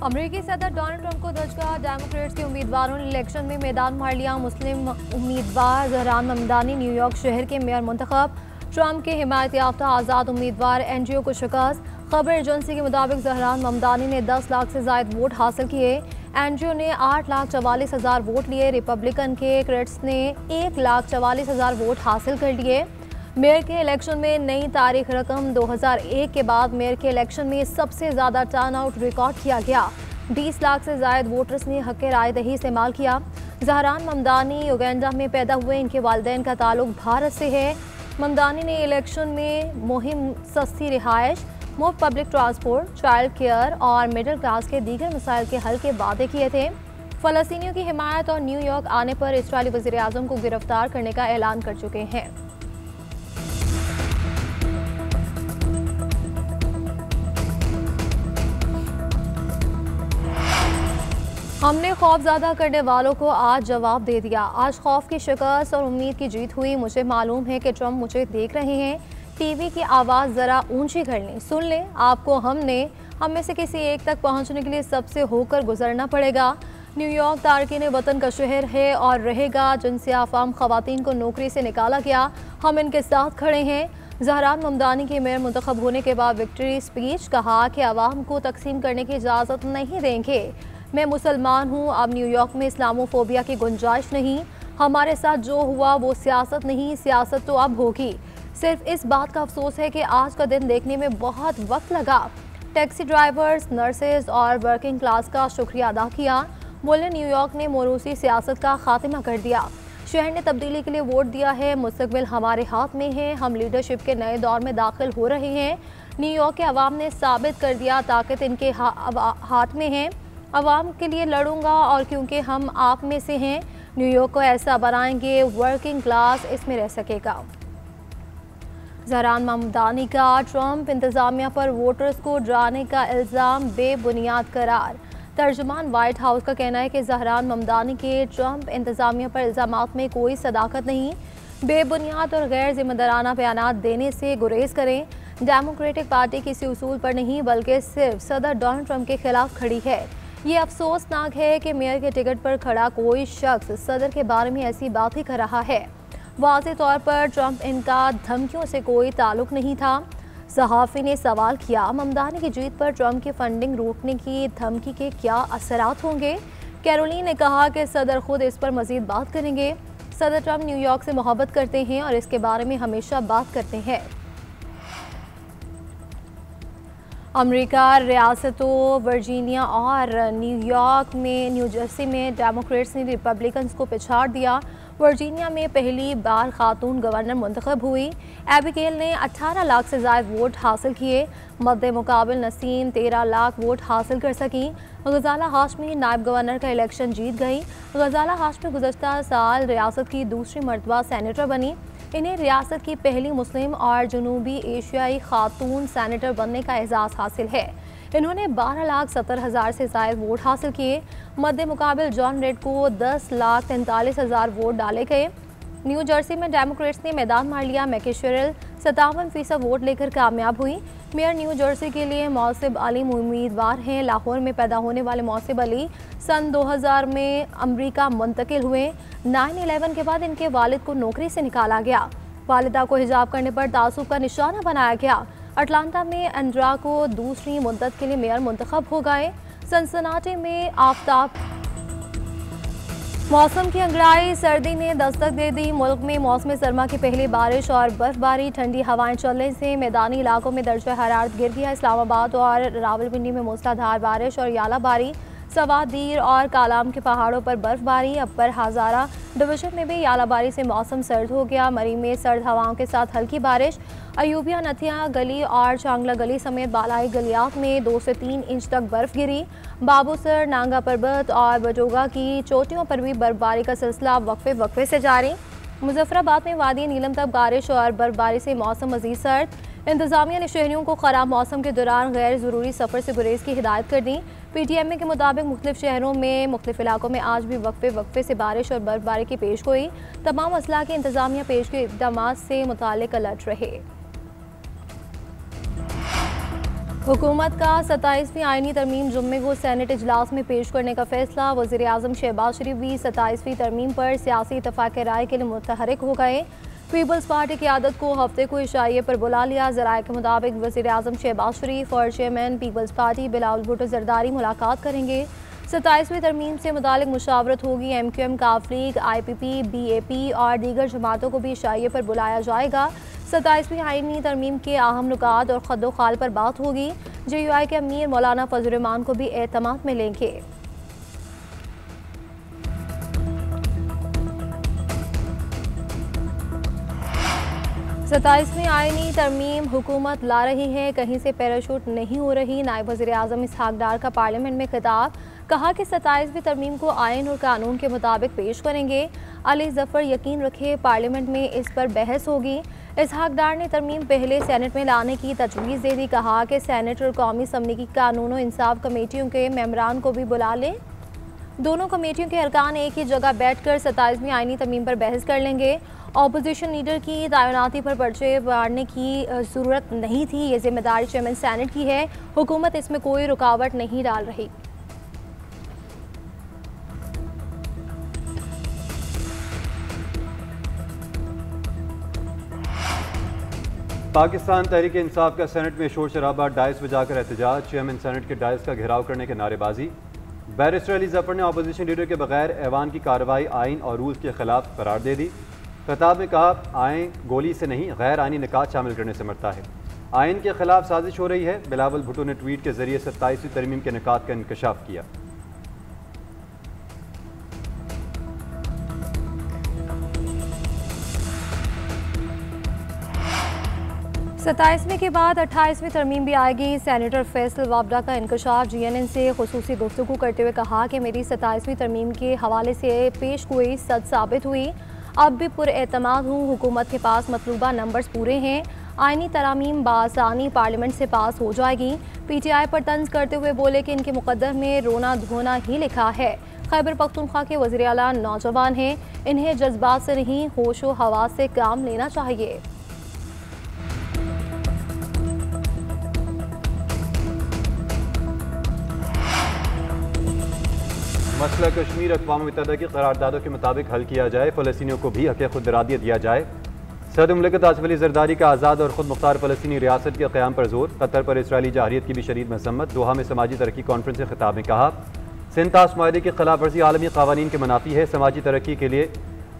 अमेरिकी सदर Donald Trump को धचका, डेमोक्रेट्स के उम्मीदवारों ने इलेक्शन में मैदान मार लिया। मुस्लिम उम्मीदवार जहरान ममदानी न्यूयॉर्क शहर के मेयर मुंतखब। ट्रंप के हिमायत याफ्ता आज़ाद उम्मीदवार एंड्रयू को शिकस्त। खबर एजेंसी के मुताबिक जहरान ममदानी ने 10 लाख से ज़ायद वोट हासिल किए। एंड्रयू ने 8,44,000 वोट लिए। रिपब्लिकन के क्रेट्स ने 1,44,000 वोट हासिल कर लिए। मेयर के इलेक्शन में नई तारीख रकम 2001 के बाद मेयर के इलेक्शन में सबसे ज़्यादा टर्नआउट रिकॉर्ड किया गया। 20 लाख से ज़ायद वोटर्स ने हक़ राय दही इस्तेमाल किया। जहरान ममदानी युगांडा में पैदा हुए। इनके वालिदैन का ताल्लुक भारत से है। ममदानी ने इलेक्शन में मुहिम सस्ती रिहाइश, मुफ्त पब्लिक ट्रांसपोर्ट, चाइल्ड केयर और मिडिल क्लास के दीगर मसाइल के हल के वादे किए थे। फ़लस्तीनियों की हिमायत और न्यूयॉर्क आने पर इसराइली वज़ीर आज़म को गिरफ्तार करने का ऐलान कर चुके हैं। हमने खौफज़दा करने वालों को आज जवाब दे दिया। आज खौफ की शिकस्त और उम्मीद की जीत हुई। मुझे मालूम है कि ट्रंप मुझे देख रहे हैं। टीवी की आवाज़ ज़रा ऊंची कर लें, सुन लें। आपको हम में से किसी एक तक पहुंचने के लिए सबसे होकर गुजरना पड़ेगा। न्यूयॉर्क तारकीन वतन का शहर है और रहेगा। जिनसे आफाम ख़वातीन को नौकरी से निकाला गया, हम इनके साथ खड़े हैं। जहरान ममदानी के मेयर मुंतखब होने के बाद विक्ट्री स्पीच कहा कि आवाम को तकसीम करने की इजाज़त नहीं देंगे। मैं मुसलमान हूँ। अब न्यूयॉर्क में इस्लामोफोबिया की गुंजाइश नहीं। हमारे साथ जो हुआ वो सियासत नहीं, सियासत तो अब होगी। सिर्फ इस बात का अफसोस है कि आज का दिन देखने में बहुत वक्त लगा। टैक्सी ड्राइवर्स, नर्सेज और वर्किंग क्लास का शुक्रिया अदा किया। बोले न्यूयॉर्क ने मोरूसी सियासत का खात्मा कर दिया। शहर ने तब्दीली के लिए वोट दिया है। मुस्तकबिल हमारे हाथ में है। हम लीडरशिप के नए दौर में दाखिल हो रहे हैं। न्यूयॉर्क के अवाम ने साबित कर दिया ताकत इनके हाथ में है। अवाम के लिए लड़ूंगा और क्योंकि हम आप में से हैं, न्यूयॉर्क को ऐसा बनाएंगे वर्किंग क्लास इसमें रह सकेगा। जहरान ममदानी का ट्रंप इंतजामिया पर वोटर्स को डराने का इल्ज़ाम बेबुनियाद करार। तर्जुमान व्हाइट हाउस का कहना है कि जहरान ममदानी के ट्रंप इंतजामिया पर इल्ज़ामात में कोई सदाकत नहीं। बेबुनियाद और गैर जिम्मेदाराना बयानात देने से गुरेज करें। डेमोक्रेटिक पार्टी किसी उसूल पर नहीं बल्कि सिर्फ सदर डोनाल्ड ट्रंप के खिलाफ खड़ी है। ये अफसोसनाक है कि मेयर के टिकट पर खड़ा कोई शख्स सदर के बारे में ऐसी बात ही कर रहा है। वाज़े तौर पर ट्रंप इनका धमकियों से कोई ताल्लुक नहीं था। सहाफ़ी ने सवाल किया, ममदानी की जीत पर ट्रंप की फंडिंग रोकने की धमकी के क्या असरात होंगे? कैरोलिन ने कहा कि सदर खुद इस पर मज़ीद बात करेंगे। सदर ट्रंप न्यूयॉर्क से मोहब्बत करते हैं और इसके बारे में हमेशा बात करते हैं। अमेरिका रियासतों वर्जीनिया और न्यू जर्सी में डेमोक्रेट्स ने रिपब्लिकन्स को पिछाड़ दिया। वर्जीनिया में पहली बार खातून गवर्नर मुंतखब हुई। एबिगेल ने 18 लाख से ज़ायद वोट हासिल किए। मद्दे मुकाबिल नसीम 13 लाख वोट हासिल कर सकी। गजाला हाशमी नायब गवर्नर का इलेक्शन जीत गई। गजाला हाशमी गुज़श्ता साल रियासत की दूसरी मरतबा सेनेटर बनी। इन्हें रियासत की पहली मुस्लिम और जनूबी एशियाई खातून सेनेटर बनने का एजाज़ हासिल है। इन्होंने 12,70,000 से ज़ायद वोट हासिल किए। मद्दे मुकाबिल जॉन रेड को 10,43,000 वोट डाले गए। न्यू जर्सी में डेमोक्रेट्स ने मैदान मार लिया। मैकेशेरल 57% वोट लेकर कामयाब हुई। मेयर न्यू जर्सी के लिए मौसिब अली उम्मीदवार हैं। लाहौर में पैदा होने वाले मौसिब अली सन 2000 में अमरीका मुंतकिल हुए। 9/11 के बाद इनके वालिद को नौकरी से निकाला गया। वालिदा को हिजाब करने पर तासुब का निशाना बनाया गया। अटलांटा में एंड्रा को दूसरी मुद्दत के लिए मेयर मुंतखब हो गए। सनसनाटे में आफताब। मौसम की अंगड़ाई, सर्दी ने दस्तक दे दी। मुल्क में मौसम सरमा की पहली बारिश और बर्फबारी, ठंडी हवाएं चलने से मैदानी इलाकों में दर्जा हरारत गिर गया। इस्लामाबाद और रावलपिंडी में मूसलाधार बारिश और यालाबारी। सवादीर और कालाम के पहाड़ों पर बर्फबारी। अपर हज़ारा डिवीजन में भी यालाबारी से मौसम सर्द हो गया। मरी में सर्द हवाओं के साथ हल्की बारिश। अयूबिया, नथिया गली और चांगला गली समेत बालाई गलियात में 2 से 3 इंच तक बर्फ गिरी। बाबूसर, नांगा पर्वत और बजोगा की चोटियों पर भी बर्फबारी का सिलसिला वक्फे वक्फे से जारी। मुजफ्फराबाद में वादी नीलम तक बारिश और बर्फबारी से मौसम मज़ीद सर्द। इंतजामिया ने शहरियों को ख़राब मौसम के दौरान गैर ज़रूरी सफ़र से गुरेज की हिदायत कर दी। PTM के मुताबिक मुख्तलिफ शहरों में मुख्तलिफ इलाकों में आज भी वक्फे वक्फे से बारिश और बर्फबारी की पेशगोई। तमाम अजला की इंतजामिया पेशगी इक़दामात से मुताल्लिक़ अलर्ट रहे। हुकूमत का 27वीं आईनी तरमीम जुम्मे को सेनेट इजलास में पेश करने का फैसला। वज़ीर आज़म शहबाज शरीफ भी 27वीं तरमीम पर सियासी इत्तफाक़ राय के लिए मुतहरिक हो गए। पीपल्स पार्टी की आदत को हफ्ते को इशाइये पर बुला लिया। ज़राए के मुताबिक वज़ीर आज़म शहबाज शरीफ और chairman Peoples Party Bilawal Bhutto Zardari मुलाकात करेंगे। 27वीं तरमीम से मुतालिक मुशावरत होगी। MQM, काफ लीग, IPP, BAP और दीगर जमातों को भी इशाइये पर बुलाया जाएगा। 27वीं आईनी तरमीम के अहम नुकात और खद्दो खाल पर बात होगी। JUI के अमीर मौलाना फजल रहमान को भी एतमाद में लेंगे। सताईसवीं आईनी तरमीम हुकूमत ला रही है, कहीं से पैराशूट नहीं हो रही। नायब वज़ीर आज़म इसहाक डार का पार्लियामेंट में खिताब, कहा कि 27वीं तरमीम को आइन और कानून के मुताबिक पेश करेंगे। अली जफ़र यकीन रखे पार्लियामेंट में इस पर बहस होगी। इसहाक डार ने तरमीम पहले सेनेट में लाने की तजवीज़ दे दी। कहा कि सेनेट और कौमी असम्बली की कानून और इंसाफ कमेटियों के मेम्बरान को भी बुला लें। दोनों कमेटियों के अरकान एक ही जगह बैठकर 27वीं आईनी तरमीम पर बहस कर लेंगे। ऑपोजिशन लीडर की तैनाती पर पर्चे मारने की ज़रूरत नहीं थी। ये जिम्मेदारी चेयरमैन सेनेट की है। हुकूमत इसमें कोई रुकावट नहीं डाल रही। पाकिस्तान तहरीक इंसाफ का सेनेट में शोर शराबा, डायस बजाकर एहतजाज, चेयरमैन सेनेट के डायस का घेराव करने के नारेबाजी। बैरिस्टर अली जफर ने अपोजिशन लीडर के बगैर ऐवान की कार्रवाई आइन और रूल्स के खिलाफ करार दे दी। खिताब में कहा, आइन गोली से नहीं गैर आइनी निकात शामिल करने से मरता है। आइन के खिलाफ साजिश हो रही है। बिलावल भुट्टो ने ट्वीट के जरिए 27वीं तरमीम के निकात का इंकशाफ किया। 27वीं के बाद 28वीं तरमीम भी आएगी। सेनेटर फैसल वाबडा का इंकशाफ GNN से खुसूसी गुफ्तगू करते हुए कहा कि मेरी 27वीं तरमीम के हवाले से पेश गोई सच साबित हुई। अब भी पुरएतमाद हूँ। हुकूमत के पास मतलूबा नंबर्स पूरे हैं। आइनी तरामीम बासानी पार्लियामेंट से पास हो जाएगी। PTI पर तंज करते हुए बोले कि इनके मुकद्दर में रोना धोना ही लिखा है। खैबर पख्तूनख्वा के वज़ीर आला नौजवान हैं, इन्हें जज्बात से नहीं होश व हवास से काम लेना चाहिए। मसला कश्मीर अक़वाम मुत्तहिदा की करारदादों के मुताबिक हल किया जाए। फ़लस्तीनियों को भी हक़ खुद इरादियत दिया जाए। सदर मुमलिकत आसिफ अली ज़रदारी का आज़ाद और ख़ुद मुख्तार फ़लस्तीनी रियासत के क़याम पर जोर। कतर पर इसराइली जाहिरियत की भी शदीद मज़म्मत। दोहा में समाजी तरक्की कॉन्फ्रेंस के खिताब में कहा, सिंतास माहदे की खिलाफ वर्जी आलमी क़वानीन के मुनाफी है। समाजी तरक्की के लिए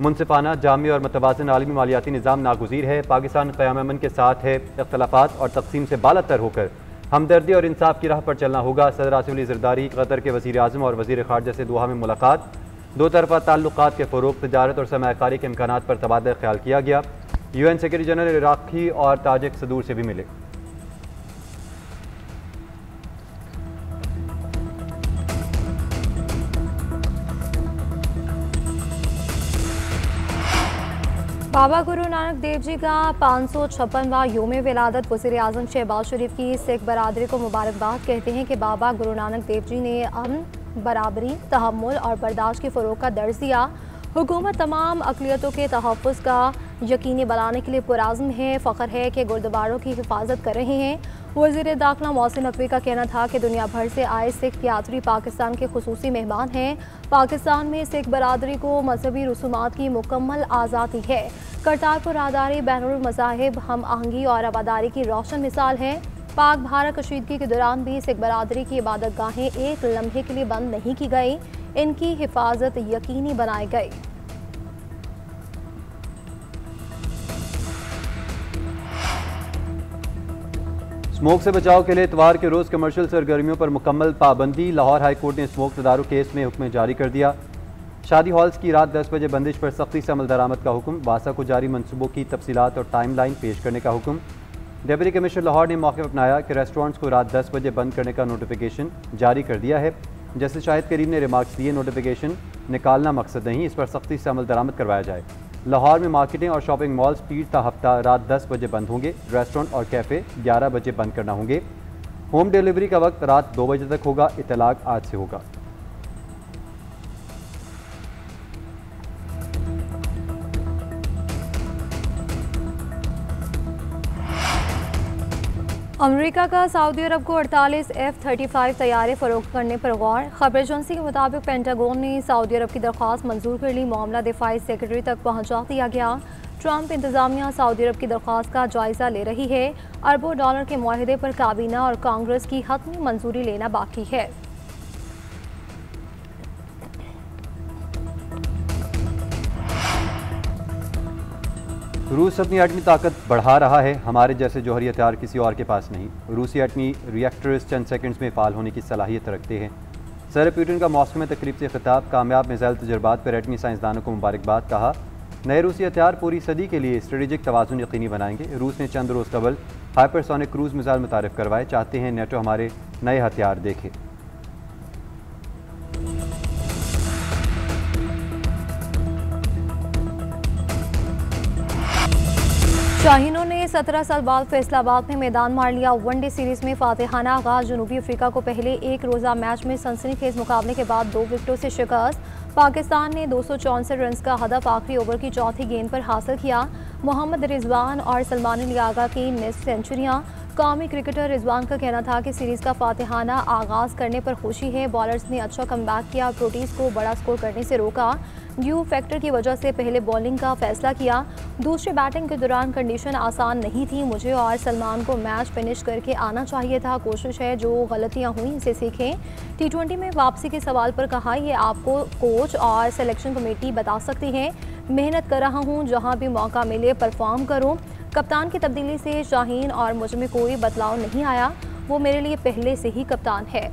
मुनसिफाना, जामी और मतवाज़न आलमी मालियाती निज़ाम नागुज़ीर है। पाकिस्तान क़याम अमन के साथ है। इख्तलाफात और तक़सीम से बालातर होकर हमदर्दी और इंसाफ की राह पर चलना होगा। सदर आसिफ अली ज़रदारी कतर के वज़ीर आज़म और वज़ीर ख़ारजा से दोहा में मुलाकात। दो तरफ़ा ताल्लुक़ात के फ़रोग़, तजारत और सरमायाकारी के इम्कानात पर तबादला ख्याल किया गया। UN सेक्रेटरी जनरल इराक़ी और ताजिक सदूर से भी मिले। बाबा गुरु नानक देव जी का 556वां योम विलादत। वज़ीर आज़म शहबाज शरीफ की सिख बरादरी को मुबारकबाद। कहते हैं कि बाबा गुरु नानक देव जी ने अमन, बराबरी, तहम्मुल और बर्दाश्त के फ़रोग़ का दर्ज दिया। हुकूमत तमाम अक़लियतों के तहफ़्फ़ुज़ का यकीनी बनाने के लिए पुरआज़्म है। फ़ख्र है कि गुरुद्वारों की हिफाजत कर रहे हैं। वज़ीर दाखिला मोहसिन नकवी का कहना था कि दुनिया भर से आए सिख यात्री पाकिस्तान के खुसूसी मेहमान हैं। पाकिस्तान में सिख बरादरी को मजहबी रसूमात की मुकम्मल आज़ादी है। करतारपुर राहदारी बैनुल मज़ाहिब हम आहंगी और रवादारी की रोशन मिसाल है। पाक भारत कशीदगी के दौरान भी सिख बरादरी की इबादत गाहें एक लम्हे के लिए बंद नहीं की गई। इनकी हिफाजत यकीनी बनाई गई। स्मोक से बचाव के लिए इतवार के रोज़ कमर्शियल सरगर्मियों पर मुकम्मल पाबंदी। लाहौर हाई कोर्ट ने स्मोक तदारुक केस में हुक्म जारी कर दिया। शादी हॉल्स की रात 10 बजे बंदिश पर सख्ती से अमल दरामद का हुक्म। वासा को जारी मनसूबों की तफसीलात और टाइम लाइन पेश करने का हुक्म। डिप्टी कमिश्नर लाहौर ने मौके पर अपनाया कि रेस्टोरेंट्स को रात 10 बजे बंद करने का नोटिफिकेशन जारी कर दिया है। जैसे शाहिद करीम ने रिमार्क्स दिए, नोटिफिकेशन निकालना मकसद नहीं, इस पर सख्ती से अमल दरामद करवाया जाए। लाहौर में मार्केटिंग और शॉपिंग मॉल्स पीर ता हफ्ता रात 10 बजे बंद होंगे। रेस्टोरेंट और कैफ़े 11 बजे बंद करना होंगे। होम डिलीवरी का वक्त रात 2 बजे तक होगा। इतलाक आज से होगा। अमेरिका का सऊदी अरब को 48 F-35 तैयारे फरोख्त करने पर गौर। खबर एजेंसी के मुताबिक पेंटागन ने सऊदी अरब की दरख्वास्त मंजूर कर ली। मामला दिफाई सेक्रेटरी तक पहुंचा दिया गया। ट्रंप इंतजामिया सऊदी अरब की दरख्वास्त का जायजा ले रही है। अरबों डॉलर के मुआहदे पर काबीना और कांग्रेस की हतमी मंजूरी लेना बाकी है। रूस अपनी एटमी ताकत बढ़ा रहा है। हमारे जैसे जौहरी हथियार किसी और के पास नहीं। रूसी एटमी रिएक्टर्स चंद सेकंड्स में फ़ाल होने की सलाहियत रखते हैं। सदर पुतिन का मॉस्को में तकरीब से खिताब। कामयाब मिसाइल तजुर्बात पर एटमी साइंसदानों को मुबारकबाद। कहा, नए रूसी हथियार पूरी सदी के लिए स्ट्रेटेजिक तवाज़ुन यकीनी बनाएंगे। रूस ने चंद रोज़ कबल हाइपरसोनिक क्रूज मिसाइल मुतारिफ करवाए। चाहते हैं नेटो हमारे नए हथियार देखे। शाहीनों ने 17 साल बाद फैसलाबाद में मैदान मार लिया। वनडे सीरीज में फातिहाना आगाज। जनूबी अफ्रीका को पहले एक रोज़ा मैच में सनसनीखेज मुकाबले के बाद 2 विकेटों से शिकस्त। पाकिस्तान ने 264 रन का हदफ आखिरी ओवर की चौथी गेंद पर हासिल किया। मोहम्मद रिजवान और सलमान अली आगा की निस्फ सेंचुरियां। कौमी क्रिकेटर रिजवान का कहना था कि सीरीज का फातिहाना आगाज़ करने पर खुशी है। बॉलर्स ने अच्छा कमबैक किया। प्रोटीज को बड़ा स्कोर करने से रोका। ड्यू फैक्टर की वजह से पहले बॉलिंग का फैसला किया। दूसरी बैटिंग के दौरान कंडीशन आसान नहीं थी। मुझे और सलमान को मैच फिनिश करके आना चाहिए था। कोशिश है, जो गलतियां हुई इसे सीखें। T20 में वापसी के सवाल पर कहा, ये आपको कोच और सिलेक्शन कमेटी बता सकती है। मेहनत कर रहा हूँ, जहाँ भी मौका मिले परफॉर्म करूँ। कप्तान की तब्दीली से शाहीन और मुझ में कोई बदलाव नहीं आया। वो मेरे लिए पहले से ही कप्तान है।